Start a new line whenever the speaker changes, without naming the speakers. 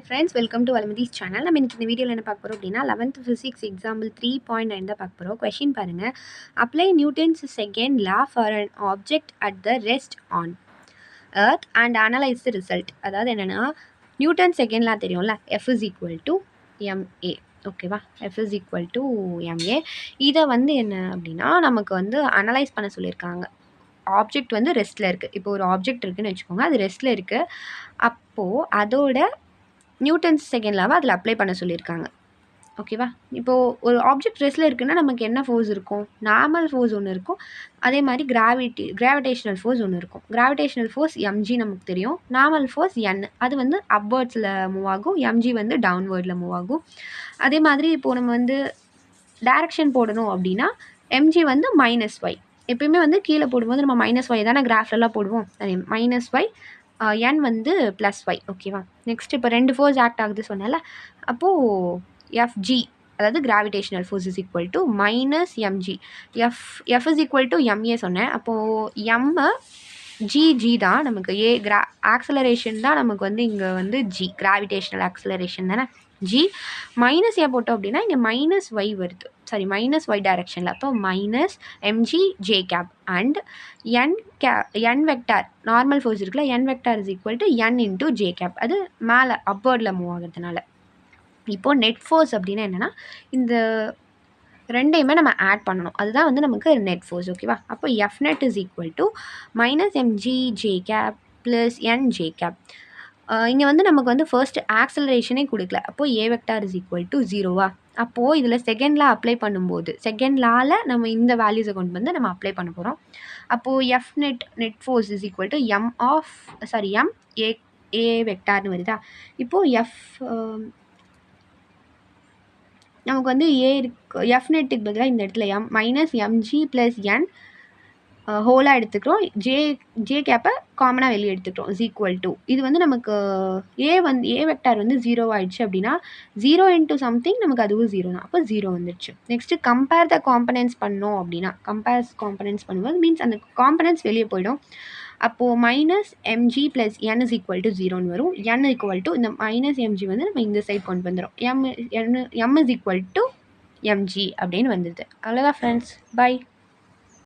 Hi friends, welcome to Valamidhi's channel. நம்ம இன்னைக்கு இந்த வீடியோவில் என்ன பார்க்க போகிறோம் அப்படின்னா 11th physics example 3.9 தான் பார்க்க போகிறோம். கொஷின் பாருங்கள். Apply Newton's second law for an object at the rest on earth and analyze the result. அதாவது என்னென்னா நியூட்டன் செகண்ட் லா தெரியும்ல, F is equal to ma. ஓகேவா, F is equal to ma. இதை வந்து என்ன அப்படின்னா நமக்கு வந்து அனலைஸ் பண்ண சொல்லியிருக்காங்க. ஆப்ஜெக்ட் வந்து ரெஸ்ட்டில் இருக்குது. இப்போ ஒரு ஆப்ஜெக்ட் இருக்குதுன்னு வச்சுக்கோங்க, அது ரெஸ்ட்டில் இருக்குது. அப்போது அதோட நியூட்டன்ஸ் செகண்ட் லாவை அதில் அப்ளை பண்ண சொல்லியிருக்காங்க. ஓகேவா, இப்போது ஒரு ஆப்ஜெக்ட் ரெஸ்ட்டில் இருக்குன்னா நமக்கு என்ன ஃபோர்ஸ் இருக்கும்? நார்மல் ஃபோர்ஸ் ஒன்று இருக்கும், அதே மாதிரி கிராவிடேஷனல் ஃபோர்ஸ் ஒன்று இருக்கும். கிராவிடேஷனல் ஃபோர்ஸ் mg நமக்கு தெரியும், நார்மல் ஃபோர்ஸ் n, அது வந்து அப்வர்ட்ஸில் மூவ் ஆகும், mg வந்து டவுன்வேர்டில் மூவ் ஆகும். அதே மாதிரி இப்போது நம்ம வந்து டைரக்ஷன் போடணும் அப்படின்னா mg வந்து -y. எப்பயுமே வந்து கீழே போடும்போது நம்ம -y தானே கிராஃப்லலாம் போடுவோம், அதே -y, n வந்து +y. ஓகேவா, நெக்ஸ்ட் இப்போ ரெண்டு ஃபோர்ஸ் ஆக்ட் ஆகுது சொன்னால, அப்போது fg அதாவது gravitational force is equal to -mg. f is equal to ma சொன்னேன். அப்போது g தான் நமக்கு ஆக்சலரேஷன் தான் நமக்கு வந்து இங்கே வந்து g கிராவிடேஷனல் ஆக்சலரேஷன் தானே g. -a போட்டோம் அப்படின்னா இங்கே -y வருது, சாரி -y டைரக்ஷனில். அப்போ -mg j cap and n vector normal force இருக்குல்ல, n vector is equal to n into J cap, அது மேலே அப்வர்டில் மூவ் ஆகிறதுனால. இப்போது நெட் ஃபோர்ஸ் அப்படின்னா என்னென்னா இந்த ரெண்டையுமே நம்ம ஆட் பண்ணணும், அதுதான் வந்து நமக்கு நெட் ஃபோர்ஸ். ஓகேவா, அப்போ F net is equal to -mg j cap plus n j cap. இங்கே வந்து நமக்கு வந்து ஃபர்ஸ்ட் ஆக்சலரேஷனே கொடுக்கல, அப்போது a vector is equal to 0வா. அப்போது இதில் செகண்ட் லா அப்ளை பண்ணும்போது செகண்ட் லாவில் நம்ம இந்த வேல்யூஸை கொண்டு வந்து நம்ம அப்ளை பண்ண போகிறோம். அப்போது F net force is equal to m a வெக்டார்னு வருதா. இப்போது நமக்கு வந்து ஏ இருக்கு, எஃப் நெட்டுக்கு பதிலாக இந்த இடத்துல -mg ப்ளஸ் n ஹோலாக எடுத்துக்கிறோம், ஜே கேப்பை காமனாக வெளியே எடுத்துக்கிறோம் இஸ் ஈக்குவல் டு, இது வந்து நமக்கு ஏ வெக்டார் வந்து 0 ஆயிடுச்சு அப்படின்னா 0 இன்ட்டு சம்திங் நமக்கு அதுவும் 0 தான், அப்போ 0 வந்துடுச்சு. நெக்ஸ்ட்டு கம்பேர் த காம்பனன்ட்ஸ் பண்ணோம் அப்படின்னா காம்பனன்ட்ஸ் பண்ணும்போது மீன்ஸ் அந்த காம்பனன்ட்ஸ் வெளியே போயிடும். அப்போது -mg plus n is equal to 0ன்னு வரும். n ஈக்குவல் டு இந்த -mg வந்து நம்ம இந்த சைட் கொண்டு வந்துடும், m is equal to mg அப்படின்னு வந்துடுது. அவ்வளோதான் ஃப்ரெண்ட்ஸ், பை.